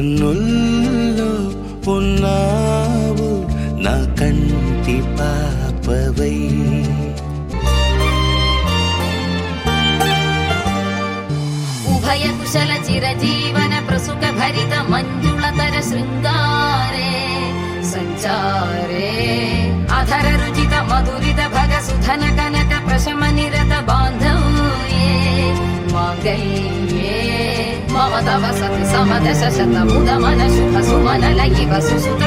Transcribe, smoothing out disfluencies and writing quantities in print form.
కన్నుల్లో ఉన్నావు నా కంటి పాపవై. ఉభయ కుశల చిరజీవన ప్రసుక భరిత మంజుళతర శృంగారే సంచారే అధర రుచిత మధురిత భగ సుధన కనక ప్రశమ నిరత బాంధవ్యే మాంగళ్యే మమ తవ సతి సమదశ శత ముద మన శుభ సుమన లయివ సుసుత